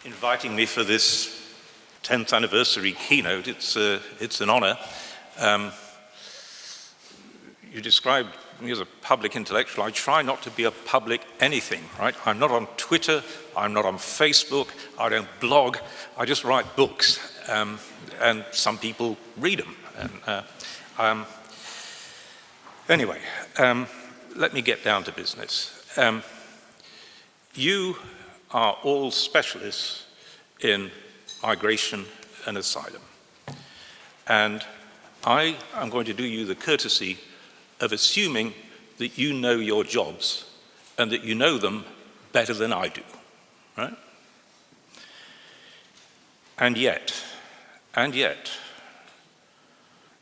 inviting me for this 10th anniversary keynote. It's an honor. You described me as a public intellectual. I try not to be a public anything, right? I'm not on Twitter, I'm not on Facebook, I don't blog, I just write books, and some people read them. Anyway, let me get down to business. You are all specialists in migration and asylum. And I am going to do you the courtesy of assuming that you know your jobs and that you know them better than I do, right? And yet,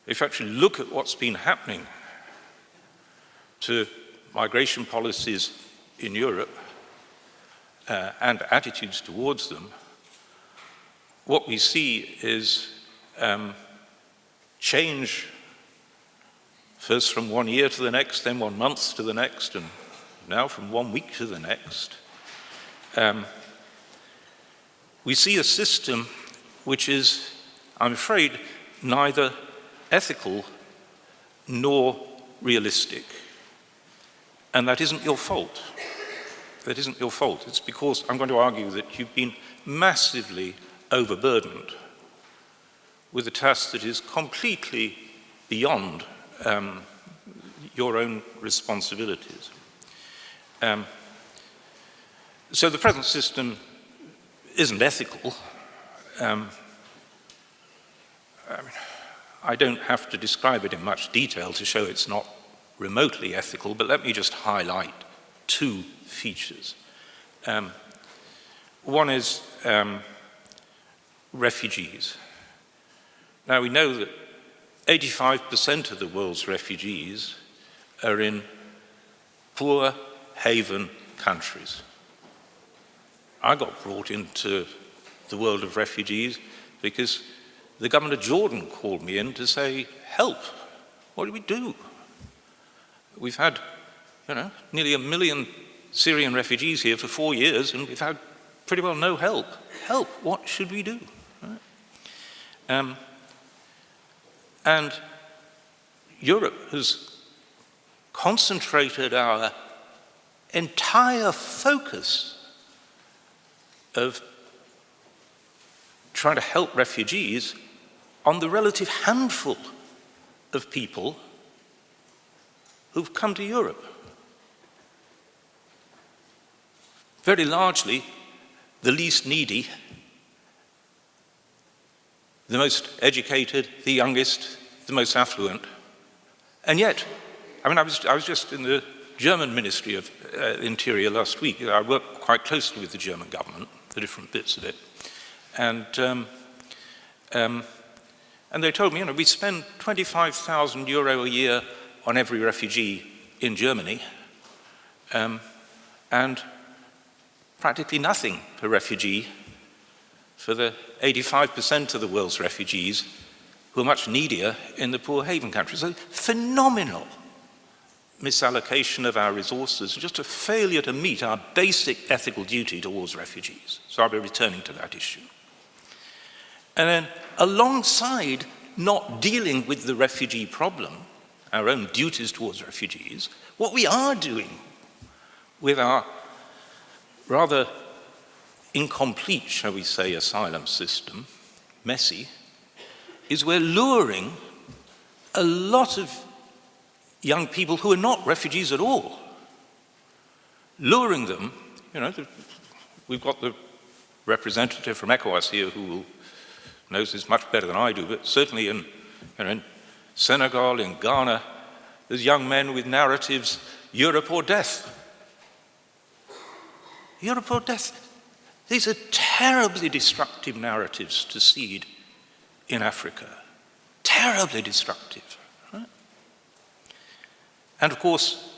if you actually look at what's been happening to migration policies in Europe and attitudes towards them, what we see is change first from 1 year to the next, then 1 month to the next, and now from 1 week to the next. We see a system which is, I'm afraid, neither ethical nor realistic. And that isn't your fault. That isn't your fault. It's because I'm going to argue that you've been massively overburdened with a task that is completely beyond your own responsibilities. So the present system isn't ethical. I don't have to describe it in much detail to show it's not remotely ethical, but let me just highlight two features. One is refugees. Now we know that 85% of the world's refugees are in poor haven countries. I got brought into the world of refugees because the government of Jordan called me in to say, help, what do we do? We've had, nearly 1 million Syrian refugees here for 4 years, and we've had pretty well no help. Help, what should we do? Right? And Europe has concentrated our entire focus of trying to help refugees on the relative handful of people who've come to Europe. Very largely, the least needy, the most educated, the youngest, the most affluent. And yet, I was just in the German Ministry of Interior last week. I worked quite closely with the German government, the different bits of it. And they told me, we spend 25,000 euro a year on every refugee in Germany, and practically nothing per refugee for the 85% of the world's refugees who are much needier in the poor haven countries. So phenomenal misallocation of our resources, just a failure to meet our basic ethical duty towards refugees. So I'll be returning to that issue. And then alongside not dealing with the refugee problem, our own duties towards refugees, what we are doing with our rather incomplete, shall we say, asylum system, messy, is we're luring a lot of young people who are not refugees at all, luring them, we've got the representative from ECOWAS here who knows this much better than I do, but certainly in Senegal, in Ghana, there's young men with narratives, Europe or death. Europe or death. These are terribly destructive narratives to seed in Africa. Terribly destructive. Right? And of course,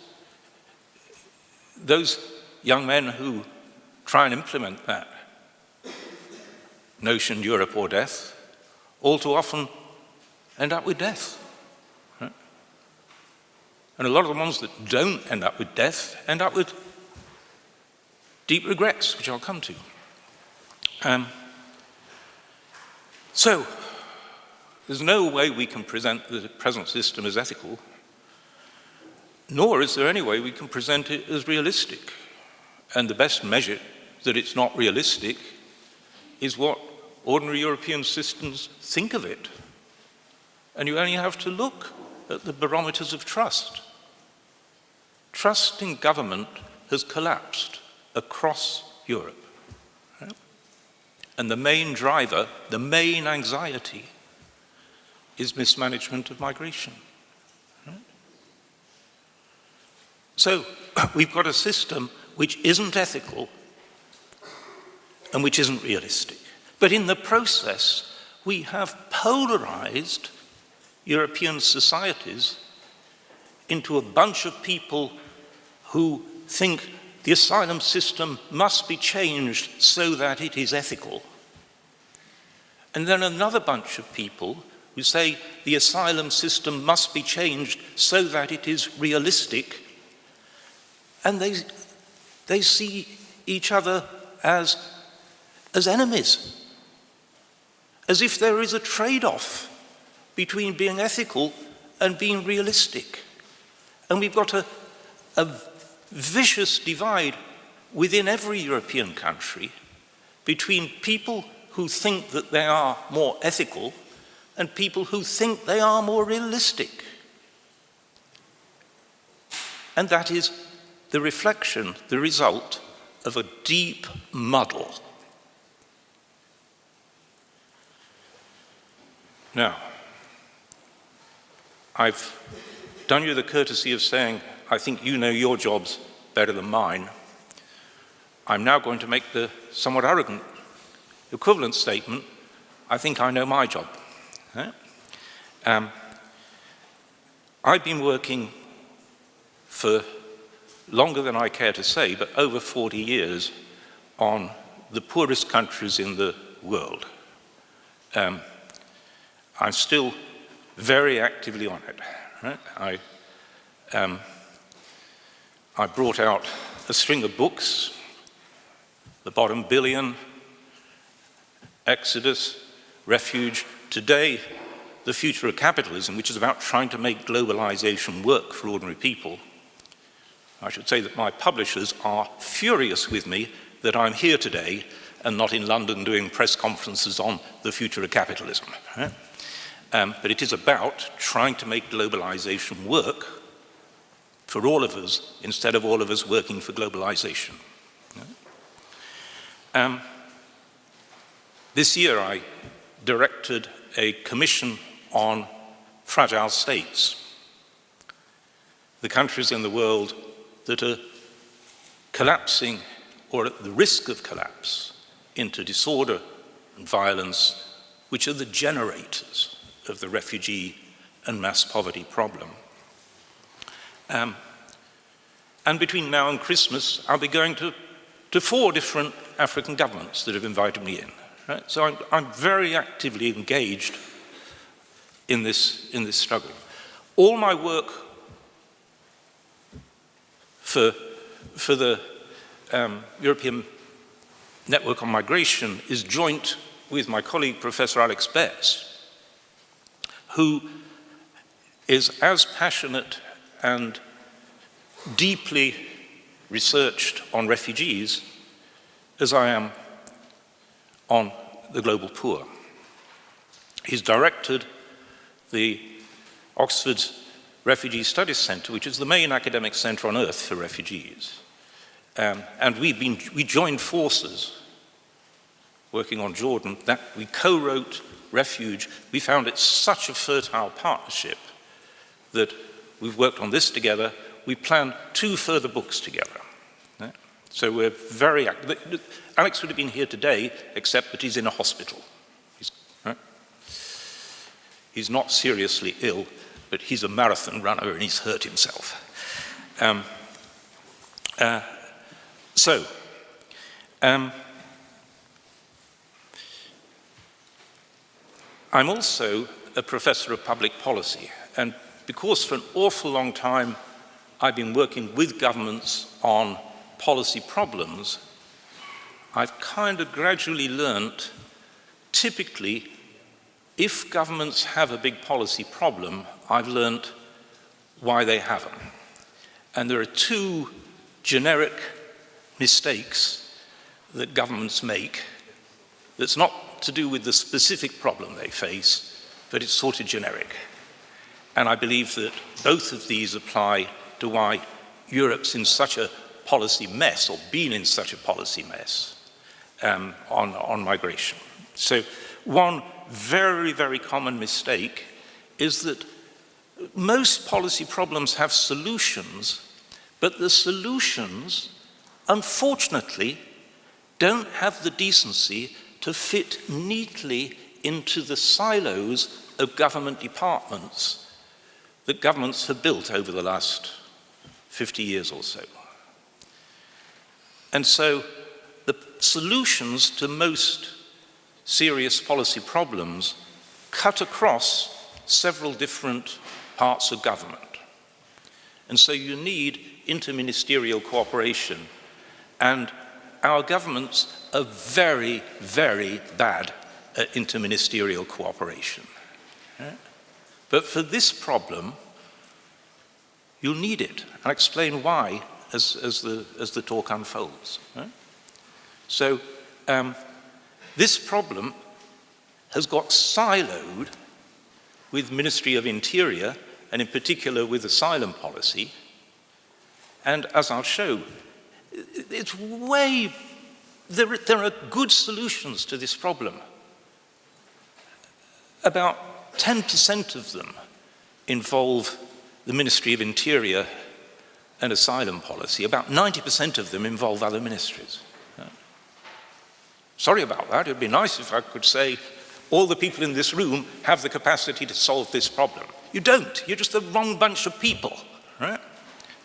those young men who try and implement that notion, Europe or death, all too often end up with death. Right? And a lot of the ones that don't end up with death end up with deep regrets, which I'll come to. So, there's no way we can present the present system as ethical, nor is there any way we can present it as realistic. And the best measure that it's not realistic is what ordinary European systems think of it. And you only have to look at the barometers of trust. Trust in government has collapsed across Europe. Right? And the main driver, the main anxiety, is mismanagement of migration. Right? So we've got a system which isn't ethical and which isn't realistic. But in the process, we have polarized European societies into a bunch of people who think the asylum system must be changed so that it is ethical. And then another bunch of people who say the asylum system must be changed so that it is realistic. And they see each other as enemies, as if there is a trade-off between being ethical and being realistic. And we've got a vicious divide within every European country between people who think that they are more ethical and people who think they are more realistic. And that is the reflection, the result of a deep muddle. Now, I've done you the courtesy of saying, I think you know your jobs better than mine. I'm now going to make the somewhat arrogant equivalent statement, I think I know my job. I've been working for longer than I care to say, but over 40 years on the poorest countries in the world. I'm still very actively on it. Right? I brought out a string of books, The Bottom Billion, Exodus, Refuge, today, The Future of Capitalism, which is about trying to make globalization work for ordinary people. I should say that my publishers are furious with me that I'm here today and not in London doing press conferences on the future of capitalism. Right? But it is about trying to make globalization work for all of us instead of all of us working for globalization. This year I directed a commission on fragile states, the countries in the world that are collapsing or at the risk of collapse into disorder and violence, which are the generators of the refugee and mass poverty problem. And between now and Christmas, I'll be going to 4 different African governments that have invited me in. Right? So I'm very actively engaged in this struggle. All my work for the European Network on Migration is joint with my colleague, Professor Alex Betts, who is as passionate and deeply researched on refugees as I am on the global poor. He's directed the Oxford's Refugee Studies Centre, which is the main academic centre on earth for refugees. And we joined forces working on Jordan, that we co-wrote Refuge. We found it such a fertile partnership that we've worked on this together. We plan 2 further books together. So we're very active. Alex would have been here today, except that he's in a hospital. He's not seriously ill, but he's a marathon runner and he's hurt himself. I'm also a professor of public policy, and because for an awful long time I've been working with governments on policy problems, I've kind of gradually learnt, typically, if governments have a big policy problem, I've learnt why they have them. And there are two generic mistakes that governments make that's not to do with the specific problem they face, but it's sort of generic. And I believe that both of these apply to why Europe's in such a policy mess, or been in such a policy mess on migration. So one very, very common mistake is that most policy problems have solutions, but the solutions, unfortunately, don't have the decency to fit neatly into the silos of government departments that governments have built over the last 50 years or so. And so the solutions to most serious policy problems cut across several different parts of government. And so you need interministerial cooperation, and our governments are very, very bad at interministerial cooperation. Right? But for this problem, you'll need it. I'll explain why as the talk unfolds. Right? So this problem has got siloed with Ministry of Interior, and in particular with asylum policy. And as I'll show, it's there are good solutions to this problem. About 10% of them involve the Ministry of Interior and asylum policy. About 90% of them involve other ministries. Sorry about that. It'd be nice if I could say all the people in this room have the capacity to solve this problem. You don't. You're just the wrong bunch of people. Right?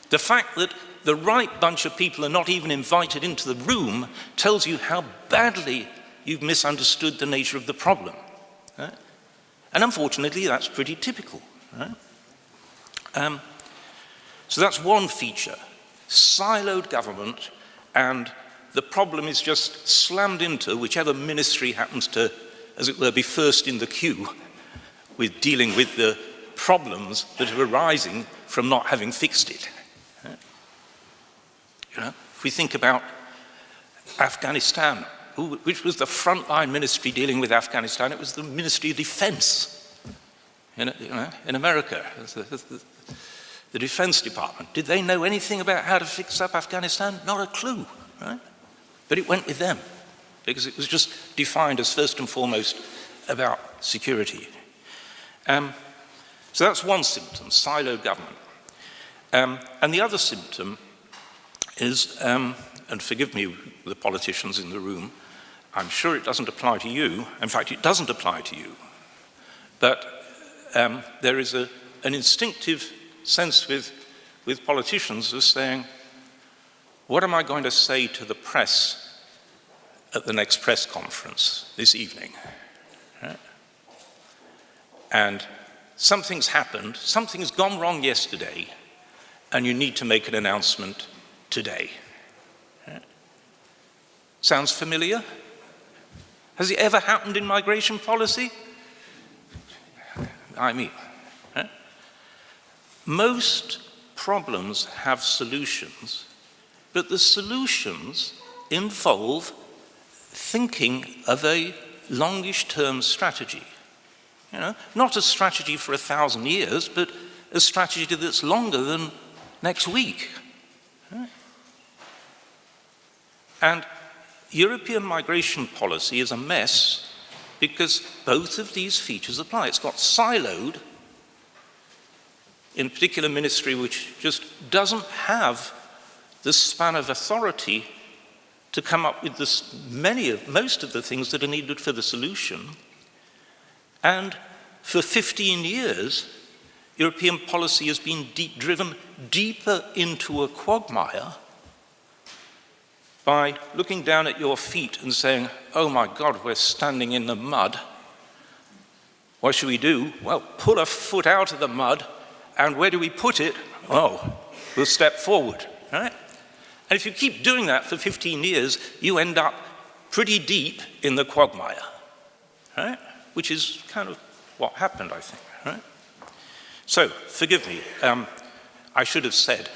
The fact that the right bunch of people are not even invited into the room tells you how badly you've misunderstood the nature of the problem. Right? And unfortunately, that's pretty typical. Right? So that's one feature, siloed government, and the problem is just slammed into whichever ministry happens to, as it were, be first in the queue with dealing with the problems that are arising from not having fixed it. You know, if we think about Afghanistan, which was the frontline ministry dealing with Afghanistan, it was the Ministry of Defense in America, the Defense Department. Did they know anything about how to fix up Afghanistan? Not a clue, right? But it went with them because it was just defined as first and foremost about security. So that's one symptom, siloed government. And the other symptom is, and forgive me, the politicians in the room, I'm sure it doesn't apply to you. In fact, it doesn't apply to you. But there is an instinctive sense with politicians of saying, what am I going to say to the press at the next press conference this evening? Right? And something's happened, something's gone wrong yesterday, and you need to make an announcement today. Right? Sounds familiar? Has it ever happened in migration policy? I mean, right? Most problems have solutions, but the solutions involve thinking of a longish-term strategy. You know, not a strategy for 1,000 years, but a strategy that's longer than next week. Right? And European migration policy is a mess because both of these features apply. It's got siloed in a particular ministry which just doesn't have the span of authority to come up with most of the things that are needed for the solution. And for 15 years, European policy has been driven deeper into a quagmire by looking down at your feet and saying, oh my God, we're standing in the mud. What should we do? Well, pull a foot out of the mud, and where do we put it? Oh, we'll step forward, right? And if you keep doing that for 15 years, you end up pretty deep in the quagmire, right? Which is kind of what happened, I think, right? So, forgive me, I should have said,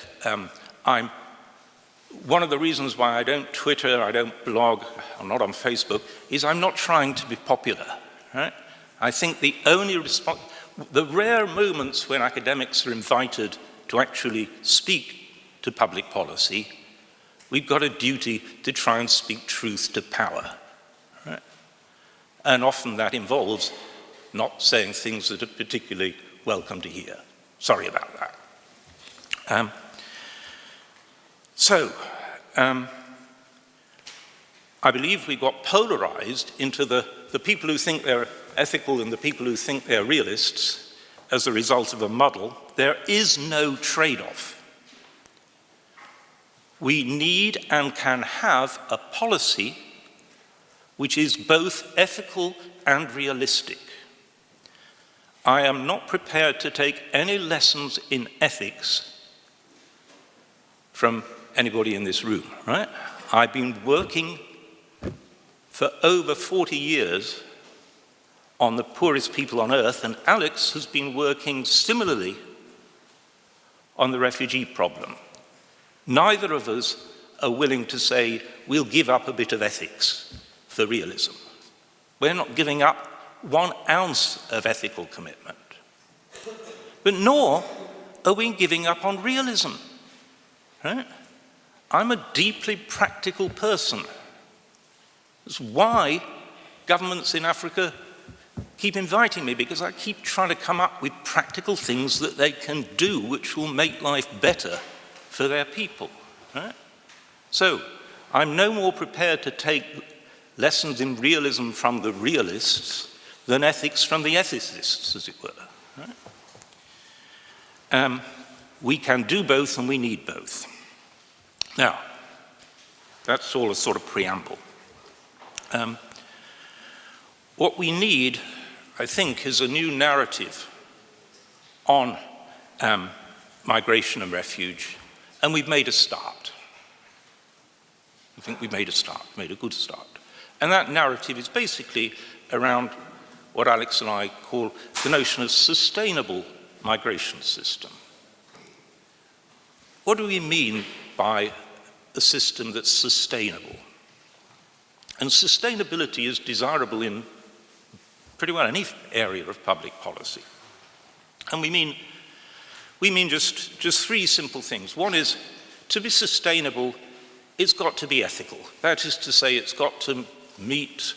one of the reasons why I don't Twitter, I don't blog, I'm not on Facebook, is I'm not trying to be popular, right? I think the only the rare moments when academics are invited to actually speak to public policy, we've got a duty to try and speak truth to power, right? And often that involves not saying things that are particularly welcome to hear. Sorry about that. I believe we got polarized into the people who think they're ethical and the people who think they're realists as a result of a muddle. There is no trade-off. We need and can have a policy which is both ethical and realistic. I am not prepared to take any lessons in ethics from anybody in this room, right? I've been working for over 40 years on the poorest people on earth, and Alex has been working similarly on the refugee problem. Neither of us are willing to say we'll give up a bit of ethics for realism. We're not giving up 1 ounce of ethical commitment. But nor are we giving up on realism, right? I'm a deeply practical person. That's why governments in Africa keep inviting me, because I keep trying to come up with practical things that they can do which will make life better for their people, right? So, I'm no more prepared to take lessons in realism from the realists than ethics from the ethicists, as it were, right? We can do both and we need both. Now, that's all a sort of preamble. What we need, I think, is a new narrative on migration and refuge, and we've made a start. I think we've made a start, made a good start. And that narrative is basically around what Alex and I call the notion of sustainable migration system. What do we mean by a system that's sustainable? And sustainability is desirable in pretty well any area of public policy. And we mean just 3 simple things. One is, to be sustainable, it's got to be ethical. That is to say, it's got to meet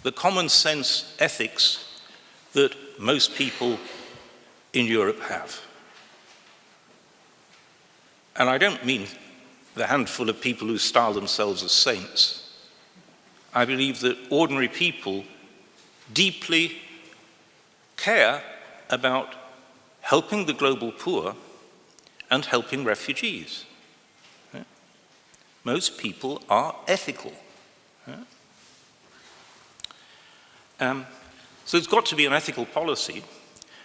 the common sense ethics that most people in Europe have. And I don't mean the handful of people who style themselves as saints. I believe that ordinary people deeply care about helping the global poor and helping refugees. Most people are ethical. So it's got to be an ethical policy.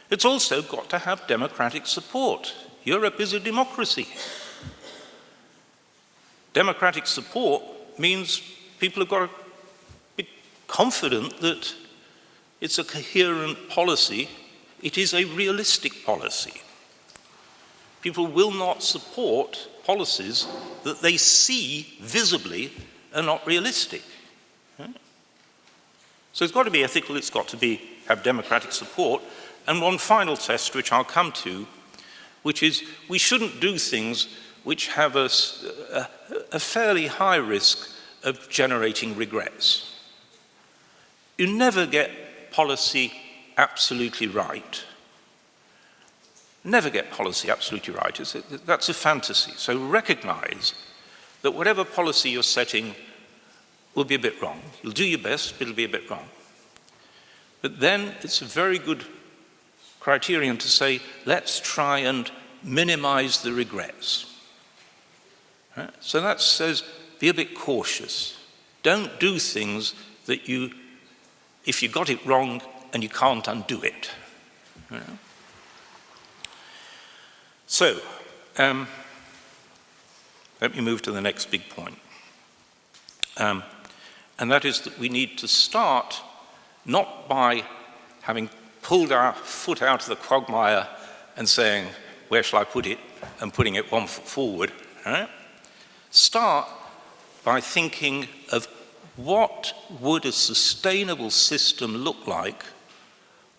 It's also got to have democratic support. Europe is a democracy. Democratic support means people have got to be confident that it's a coherent policy. It is a realistic policy. People will not support policies that they see visibly are not realistic. So it's got to be ethical, it's got to have democratic support. And one final test, which I'll come to, which is we shouldn't do things which have a fairly high risk of generating regrets. You never get policy absolutely right. Never get policy absolutely right. That's a fantasy. So recognize that whatever policy you're setting will be a bit wrong. You'll do your best, but it'll be a bit wrong. But then it's a very good criterion to say, let's try and minimize the regrets. Right? So that says, be a bit cautious. Don't do things that if you got it wrong and you can't undo it. You know? So, let me move to the next big point. And that is that we need to start not by having pulled our foot out of the quagmire and saying, where shall I put it, and putting it one foot forward. Right? Start by thinking of what would a sustainable system look like,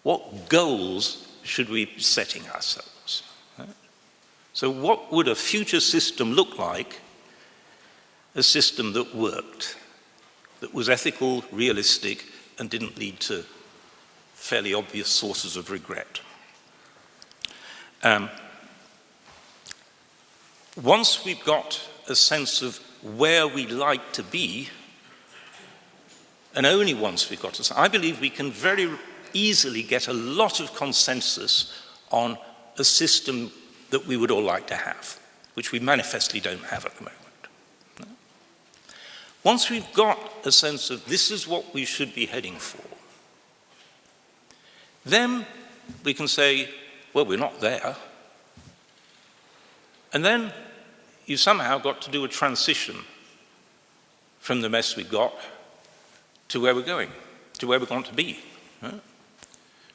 what goals should we be setting ourselves. Right? So what would a future system look like? A system that worked, that was ethical, realistic, and didn't lead to fairly obvious sources of regret. Once we've got a sense of where we'd like to be, and only once we've got to, I believe we can very easily get a lot of consensus on a system that we would all like to have, which we manifestly don't have at the moment. Once we've got a sense of this is what we should be heading for, then we can say, well, we're not there. And then you've somehow got to do a transition from the mess we've got to where we're going, to where we want to be. Right?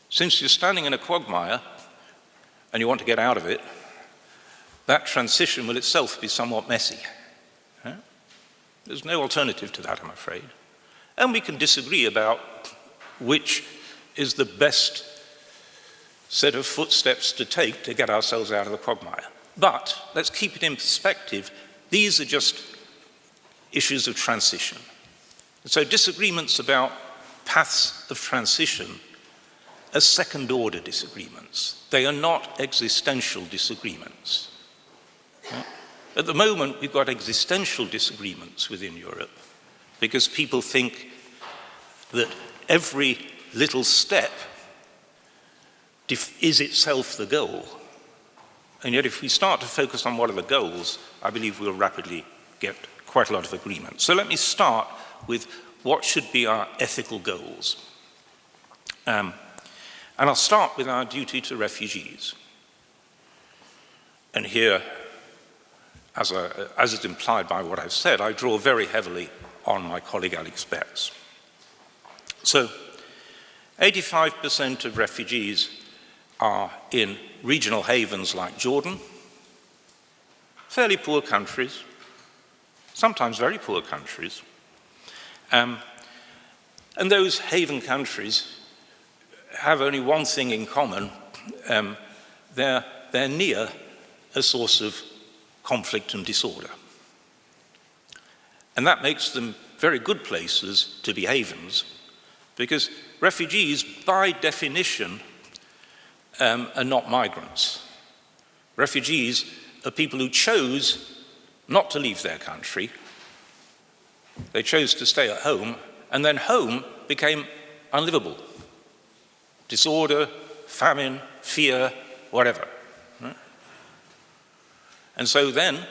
Since you're standing in a quagmire and you want to get out of it, that transition will itself be somewhat messy. Right? There's no alternative to that, I'm afraid. And we can disagree about which is the best set of footsteps to take to get ourselves out of the quagmire. But let's keep it in perspective. These are just issues of transition. So disagreements about paths of transition are second-order disagreements. They are not existential disagreements. Right? At the moment, we've got existential disagreements within Europe because people think that every little step is itself the goal. And yet if we start to focus on what are the goals, I believe we'll rapidly get quite a lot of agreement. So let me start with what should be our ethical goals. And I'll start with our duty to refugees. And here, as is implied by what I've said, I draw very heavily on my colleague Alex Betts. So 85% of refugees are in regional havens like Jordan, fairly poor countries, sometimes very poor countries. And those haven countries have only one thing in common. They're near a source of conflict and disorder. And that makes them very good places to be havens, because refugees, by definition, are not migrants. Refugees are people who chose not to leave their country. They chose to stay at home, and then home became unlivable. Disorder, famine, fear, whatever. Right? And so then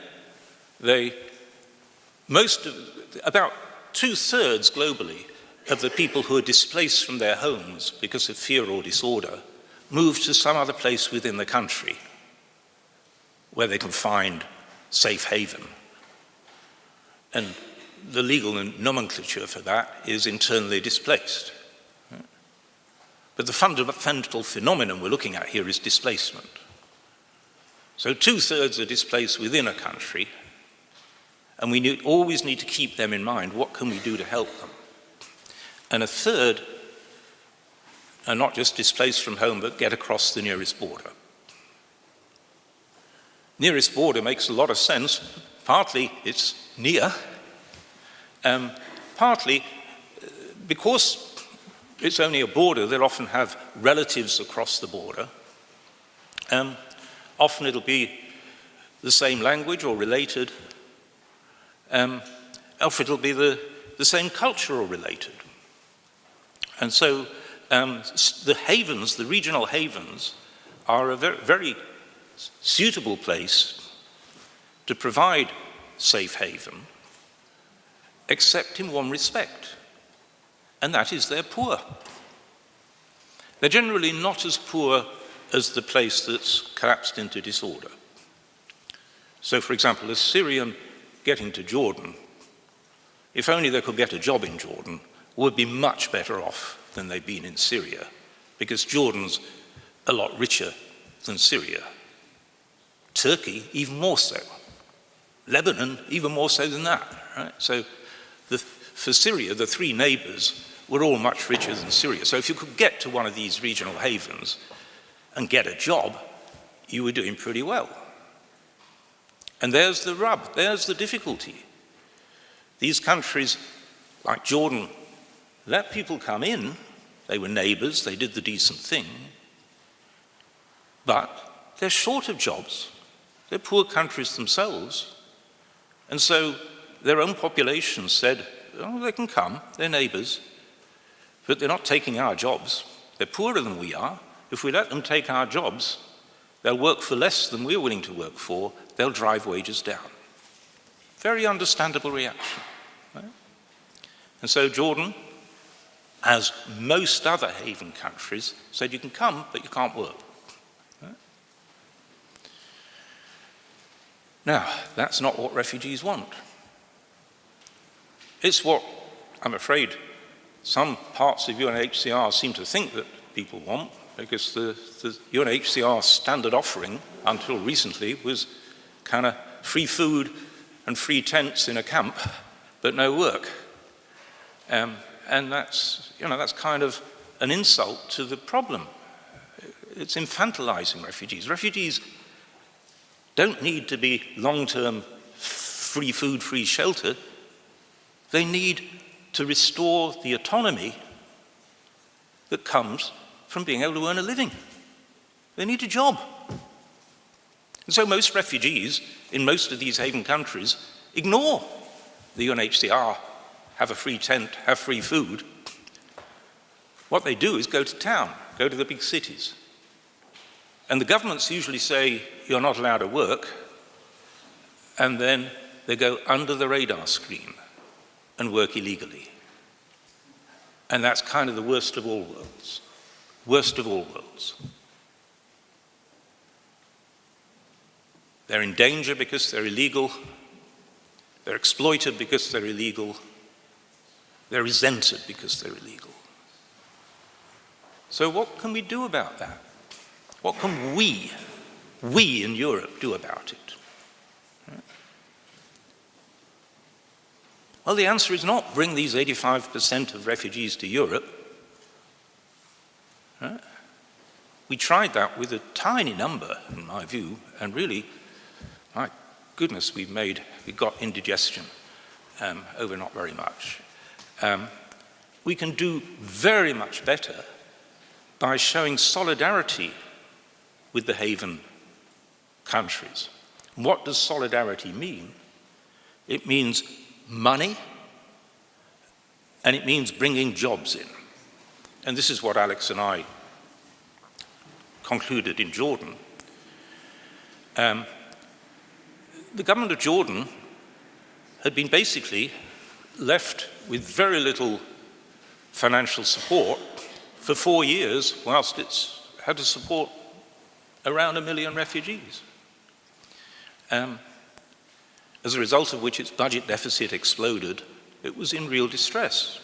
about 2/3 globally of the people who are displaced from their homes because of fear or disorder move to some other place within the country where they can find safe haven. And the legal nomenclature for that is internally displaced. But the fundamental phenomenon we're looking at here is displacement. So 2/3 are displaced within a country, and we always need to keep them in mind. What can we do to help them? And 1/3 are not just displaced from home, but get across the nearest border. Nearest border makes a lot of sense. Partly it's near, partly because it's only a border, they'll often have relatives across the border. Often it'll be the same language or related. Often it'll be the same culture or related. And so the havens, the regional havens, are a very suitable place to provide safe haven, except in one respect, and that is they're poor. They're generally not as poor as the place that's collapsed into disorder. So, for example, a Syrian getting to Jordan if only they could get a job in Jordan, would be much better off than they've been in Syria, because Jordan's a lot richer than Syria. Turkey, even more so. Lebanon, even more so than that. Right? So for Syria, the three neighbors were all much richer than Syria. So if you could get to one of these regional havens and get a job, you were doing pretty well. And there's the rub, there's the difficulty. These countries, like Jordan, let people come in. They were neighbors, they did the decent thing. But they're short of jobs. They're poor countries themselves. And so their own population said, oh, they can come, they're neighbors, but they're not taking our jobs. They're poorer than we are. If we let them take our jobs, they'll work for less than we're willing to work for. They'll drive wages down. Very understandable reaction. Right? And so Jordan, as most other haven countries, said you can come, but you can't work. Right? Now, that's not what refugees want. It's what, I'm afraid, some parts of UNHCR seem to think that people want, because the UNHCR standard offering, until recently, was kind of free food and free tents in a camp, but no work. And that's kind of an insult to the problem. It's infantilizing refugees. Refugees don't need to be long-term free food, free shelter. They need to restore the autonomy that comes from being able to earn a living. They need a job. And so most refugees in most of these haven countries ignore the UNHCR, have a free tent, have free food. What they do is go to town, go to the big cities. And the governments usually say, you're not allowed to work, and then they go under the radar screen and work illegally. And that's kind of the worst of all worlds. Worst of all worlds. They're in danger because they're illegal. They're exploited because they're illegal. They're resented because they're illegal. So what can we do about that? What can we in Europe, do about it? Right? Well, the answer is not bring these 85% of refugees to Europe. Right? We tried that with a tiny number, in my view, and really, my goodness, we got indigestion over not very much. We can do very much better by showing solidarity with the haven countries. What does solidarity mean? It means money, and it means bringing jobs in. And this is what Alex and I concluded in Jordan. The government of Jordan had been basically left with very little financial support for 4 years, whilst it's had to support around 1 million refugees. As a result of which its budget deficit exploded. It was in real distress.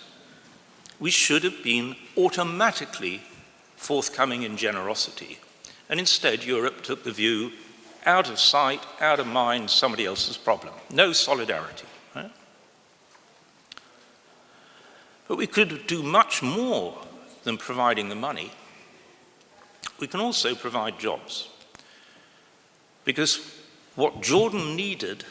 We should have been automatically forthcoming in generosity. And instead, Europe took the view, out of sight, out of mind, somebody else's problem. No solidarity. Right? But we could do much more than providing the money. We can also provide jobs. Because what Jordan needed,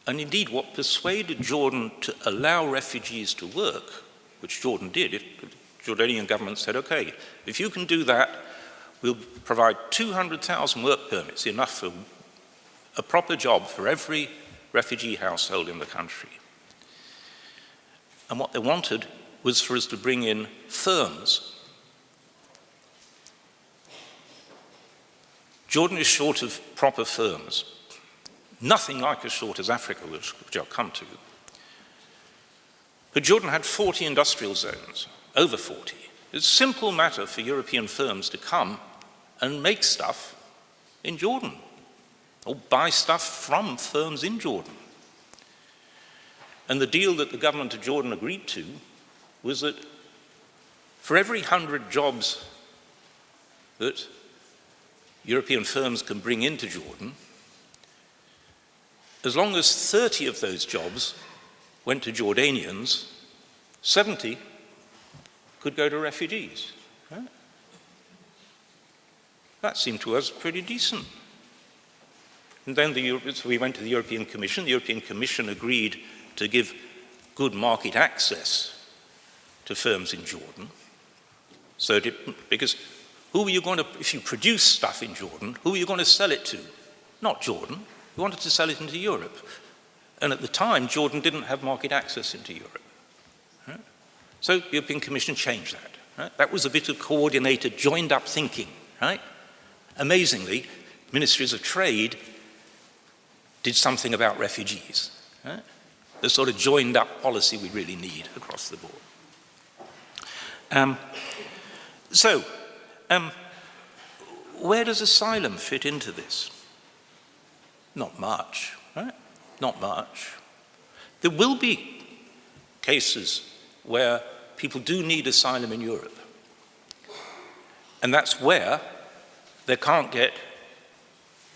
and indeed what persuaded Jordan to allow refugees to work, which Jordan did, the Jordanian government said, okay, if you can do that, we'll provide 200,000 work permits, enough for a proper job for every refugee household in the country. And what they wanted was for us to bring in firms. Jordan is short of proper firms. Nothing like as short as Africa, which I'll come to. But Jordan had 40 industrial zones, over 40. It's a simple matter for European firms to come and make stuff in Jordan, or buy stuff from firms in Jordan. And the deal that the government of Jordan agreed to was that for every 100 jobs that European firms can bring into Jordan, as long as 30 of those jobs went to Jordanians, 70 could go to refugees. Right? That seemed to us pretty decent. And then so we went to the European Commission. The European Commission agreed to give good market access to firms in Jordan. So because who were you going to, if you produce stuff in Jordan, who were you going to sell it to? Not Jordan. You wanted to sell it into Europe. And at the time, Jordan didn't have market access into Europe. Right? So the European Commission changed that. Right? That was a bit of coordinated, joined-up thinking. Right? Amazingly, ministries of trade did something about refugees. Right? The sort of joined-up policy we really need across the board. Where does asylum fit into this? Not much, right? Not much. There will be cases where people do need asylum in Europe. And that's where they can't get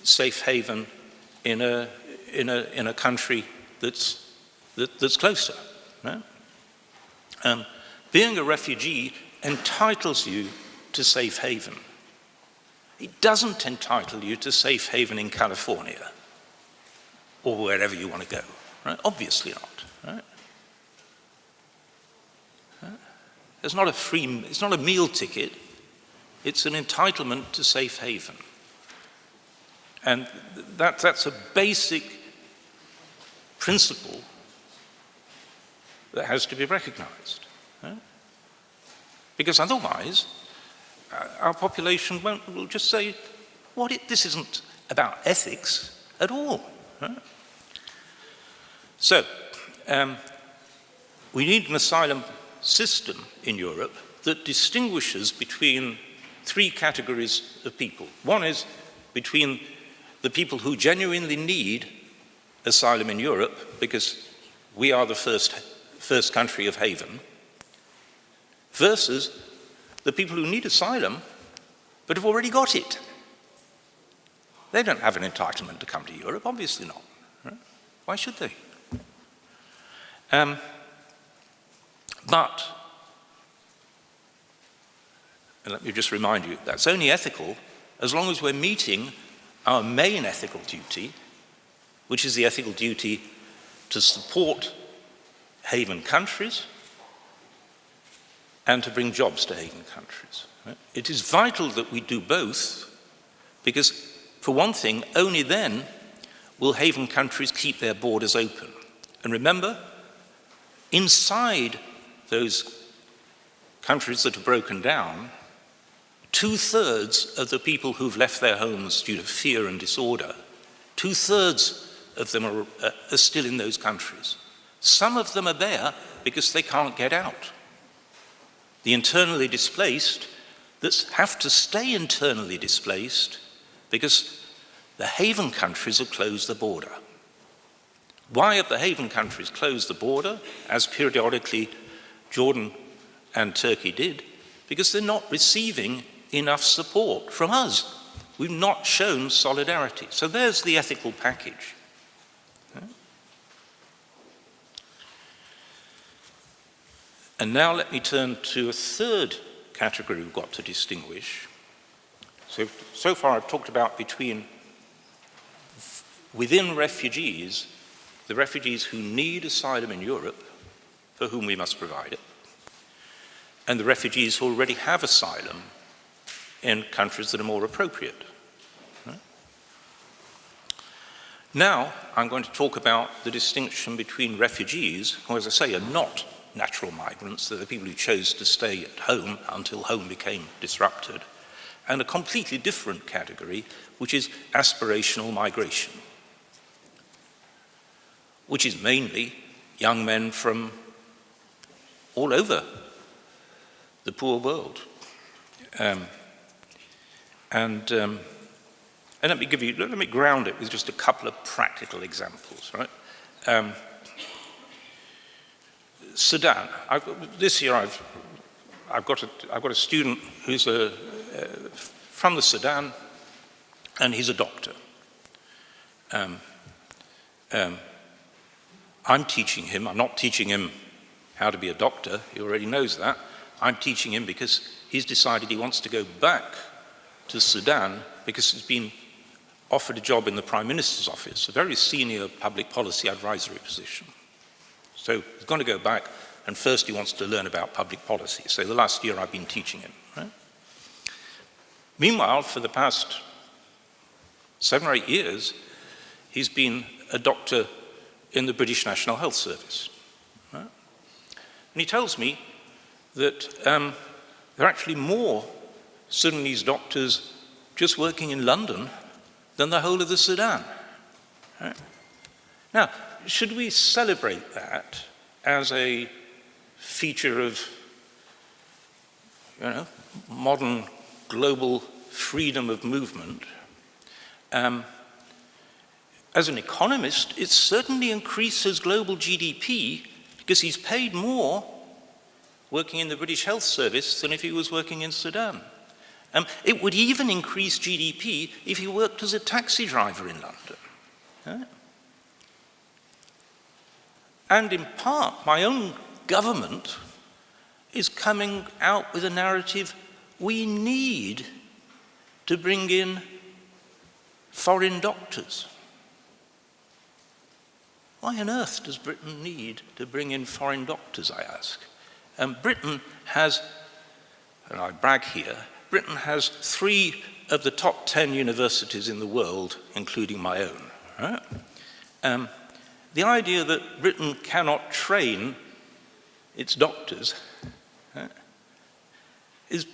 safe haven in a country that's closer. Right? Being a refugee entitles you to safe haven. It doesn't entitle you to safe haven in California or wherever you want to go. Right? Obviously not. Right? It's not a meal ticket. It's an entitlement to safe haven. And that's a basic principle that has to be recognized. Right? Because otherwise, our population will just say, this isn't about ethics at all. Right? So, we need an asylum system in Europe that distinguishes between three categories of people. One is between the people who genuinely need asylum in Europe because we are the first country of haven, versus the people who need asylum but have already got it. They don't have an entitlement to come to Europe, obviously not. Right? Why should they? But, and let me just remind you, that's only ethical as long as we're meeting our main ethical duty, which is the ethical duty to support haven countries and to bring jobs to haven countries. Right? It is vital that we do both because, for one thing, only then will haven countries keep their borders open. And remember, inside those countries that are broken down, 2/3 of the people who've left their homes due to fear and disorder, 2/3 of them are still in those countries. Some of them are there because they can't get out. The internally displaced that have to stay internally displaced because the haven countries have closed the border. Why have the haven countries closed the border, as periodically Jordan and Turkey did? Because they're not receiving enough support from us. We've not shown solidarity. So there's the ethical package. And now let me turn to a third category we've got to distinguish. So far I've talked about within refugees, the refugees who need asylum in Europe, for whom we must provide it, and the refugees who already have asylum in countries that are more appropriate. Right? Now I'm going to talk about the distinction between refugees, who, as I say, are not natural migrants. They're the people who chose to stay at home until home became disrupted, and a completely different category, which is aspirational migration, which is mainly young men from all over the poor world. And let me ground it with just a couple of practical examples, right? Sudan. This year I've got a student who's from the Sudan, and he's a doctor. I'm teaching him. I'm not teaching him how to be a doctor. He already knows that. I'm teaching him because he's decided he wants to go back to Sudan because he's been offered a job in the Prime Minister's office, a very senior public policy advisory position. So he's going to go back, and first he wants to learn about public policy. So the last year I've been teaching him. Right? Meanwhile, for the past 7 or 8 years, he's been a doctor in the British National Health Service. Right? And he tells me that there are actually more Sudanese doctors just working in London than the whole of the Sudan. Right? Now, should we celebrate that as a feature of, modern global freedom of movement? As an economist, it certainly increases global GDP because he's paid more working in the British Health Service than if he was working in Sudan. It would even increase GDP if he worked as a taxi driver in London. Right? And in part, my own government is coming out with a narrative: we need to bring in foreign doctors. Why on earth does Britain need to bring in foreign doctors, I ask? Britain has, and I brag here, Britain has 3 of the top 10 universities in the world, including my own. Right? The idea that Britain cannot train its doctors is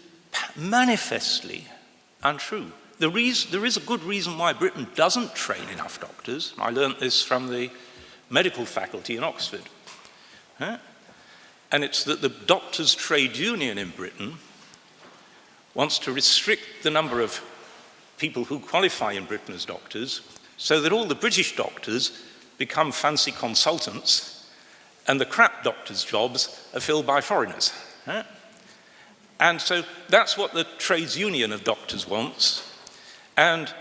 manifestly untrue. There is a good reason why Britain doesn't train enough doctors. I learned this from the medical faculty in Oxford. And it's that the doctors' trade union in Britain wants to restrict the number of people who qualify in Britain as doctors so that all the British doctors become fancy consultants and the crap doctors' jobs are filled by foreigners. And so that's what the trades union of doctors wants. And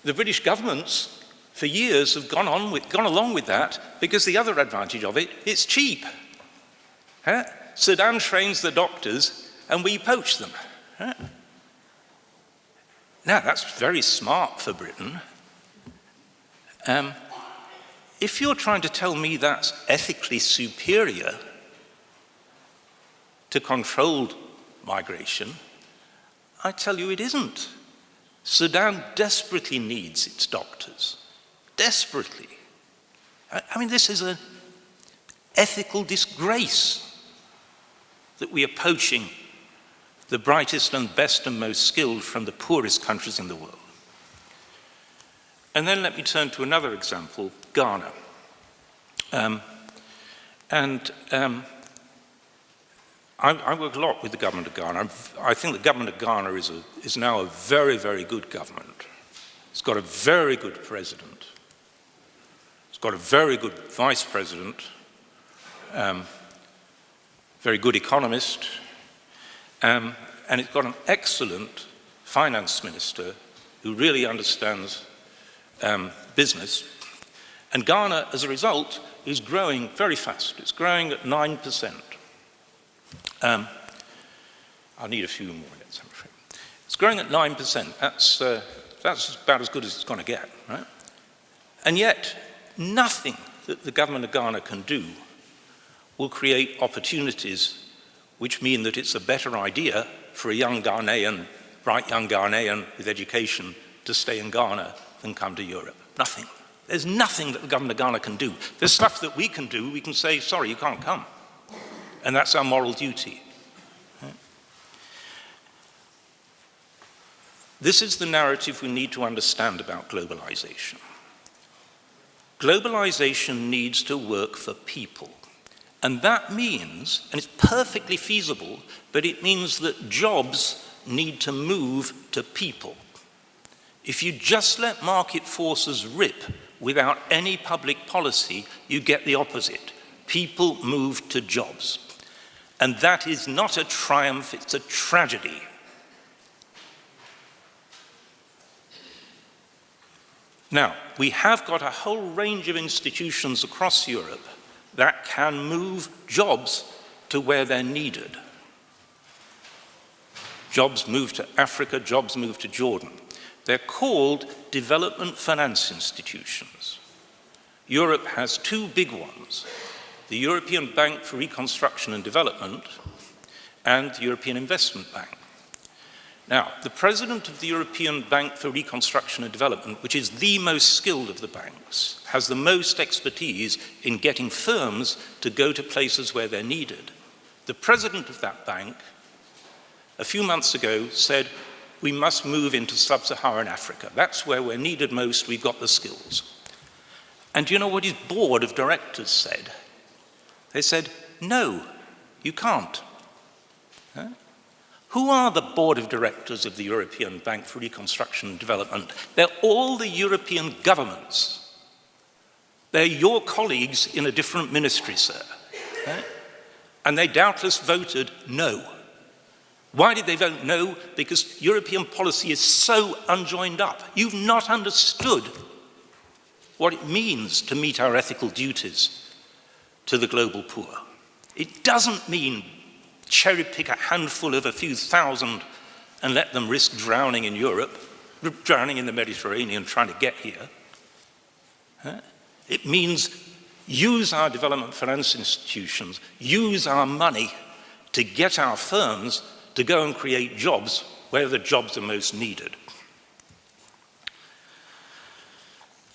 the British governments, for years, have gone along with that because the other advantage of it, it's cheap. Sudan trains the doctors and we poach them. Now, that's very smart for Britain. If you're trying to tell me that's ethically superior to controlled migration, I tell you it isn't. Sudan desperately needs its doctors. Desperately. I mean, this is an ethical disgrace that we are poaching the brightest and best and most skilled from the poorest countries in the world. And then let me turn to another example, Ghana. I work a lot with the government of Ghana. I think the government of Ghana is now a very, very good government. It's got a very good president. It's got a very good vice president, very good economist, and it's got an excellent finance minister who really understands business. And Ghana, as a result, is growing very fast. It's growing at 9%. I'll need a few more minutes, I'm afraid. It's growing at 9%. That's about as good as it's going to get, right? And yet, nothing that the government of Ghana can do will create opportunities which mean that it's a better idea for a young Ghanaian, bright young Ghanaian with education to stay in Ghana than come to Europe. Nothing. There's nothing that the government of Ghana can do. There's stuff that we can do. We can say, sorry, you can't come. And that's our moral duty. This is the narrative we need to understand about globalization. Globalization needs to work for people. And that means, and it's perfectly feasible, but it means that jobs need to move to people. If you just let market forces rip without any public policy, you get the opposite. People move to jobs. And that is not a triumph, it's a tragedy. Now, we have got a whole range of institutions across Europe that can move jobs to where they're needed. Jobs move to Africa, jobs move to Jordan. They're called development finance institutions. Europe has two big ones, the European Bank for Reconstruction and Development and the European Investment Bank. Now, the president of the European Bank for Reconstruction and Development, which is the most skilled of the banks, has the most expertise in getting firms to go to places where they're needed. The president of that bank, a few months ago, said, we must move into sub-Saharan Africa. That's where we're needed most, we've got the skills. And do you know what his board of directors said? They said, no, you can't. Huh? Who are the board of directors of the European Bank for Reconstruction and Development? They're all the European governments. They're your colleagues in a different ministry, sir. Huh? And they doubtless voted no. Why did they vote no? Because European policy is so unjoined up. You've not understood what it means to meet our ethical duties to the global poor. It doesn't mean cherry-pick a handful of a few thousand and let them risk drowning in Europe, drowning in the Mediterranean trying to get here. It means use our development finance institutions, use our money to get our firms to go and create jobs where the jobs are most needed.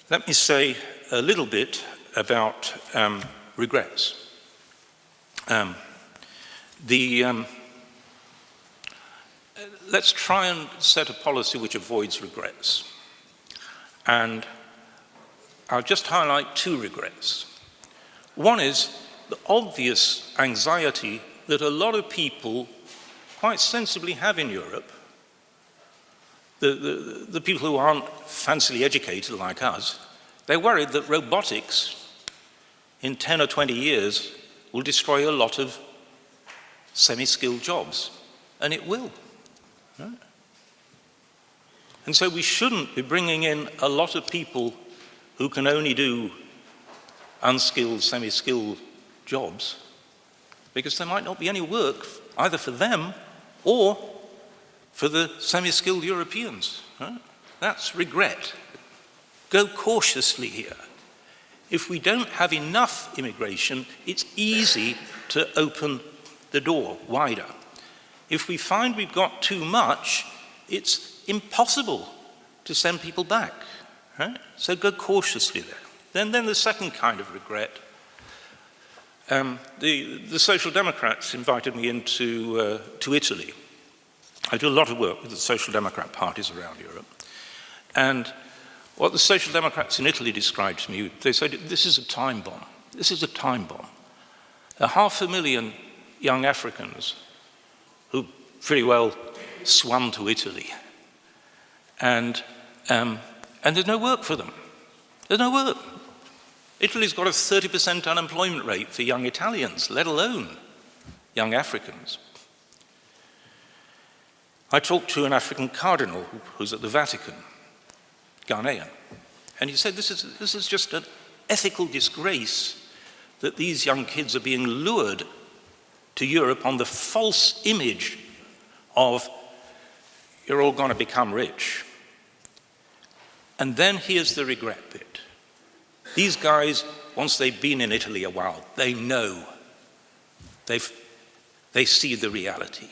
Let me say a little bit about regrets. Let's try and set a policy which avoids regrets. And I'll just highlight two regrets. One is the obvious anxiety that a lot of people quite sensibly have in Europe. The people who aren't fancily educated like us, they're worried that robotics in 10 or 20 years will destroy a lot of semi-skilled jobs, and it will. Right? And so we shouldn't be bringing in a lot of people who can only do unskilled, semi-skilled jobs, because there might not be any work either for them or for the semi-skilled Europeans. Right? That's regret. Go cautiously here. If we don't have enough immigration, it's easy to open the door wider. If we find we've got too much, it's impossible to send people back. Right? So go cautiously there. Then the second kind of regret, the Social Democrats invited me into to Italy. I do a lot of work with the Social Democrat parties around Europe. And what the Social Democrats in Italy described to me, they said, this is a time bomb. This is a time bomb. 500,000 young Africans who pretty well swum to Italy. And there's no work for them. There's no work. Italy's got a 30% unemployment rate for young Italians, let alone young Africans. I talked to an African cardinal who's at the Vatican, Ghanaian, and he said this is just an ethical disgrace that these young kids are being lured to Europe on the false image of you're all going to become rich. And then here's the regret bit. These guys, once they've been in Italy a while, they know. They see the reality.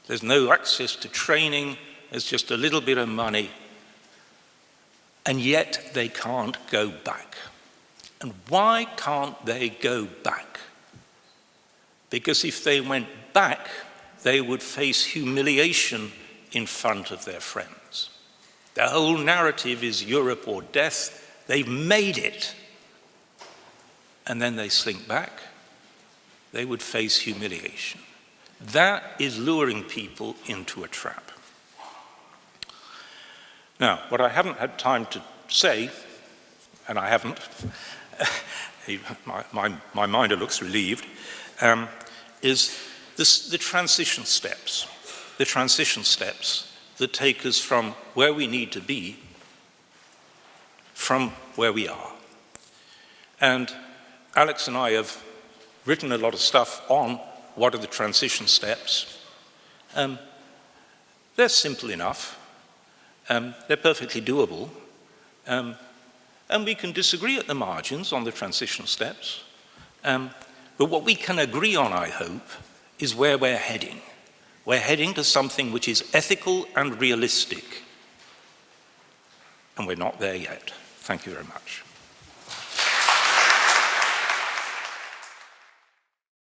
There's no access to training, there's just a little bit of money, and yet they can't go back. And why can't they go back? Because if they went back, they would face humiliation in front of their friends. The whole narrative is Europe or death. They've made it. And then they slink back. They would face humiliation. That is luring people into a trap. Now, what I haven't had time to say, and I haven't, my minder looks relieved, is the transition steps. The transition steps that take us from where we need to be from where we are. And Alex and I have written a lot of stuff on what are the transition steps. They're simple enough. They're perfectly doable. And we can disagree at the margins on the transition steps. But what we can agree on, I hope, is where we're heading. We're heading to something which is ethical and realistic. And we're not there yet. Thank you very much.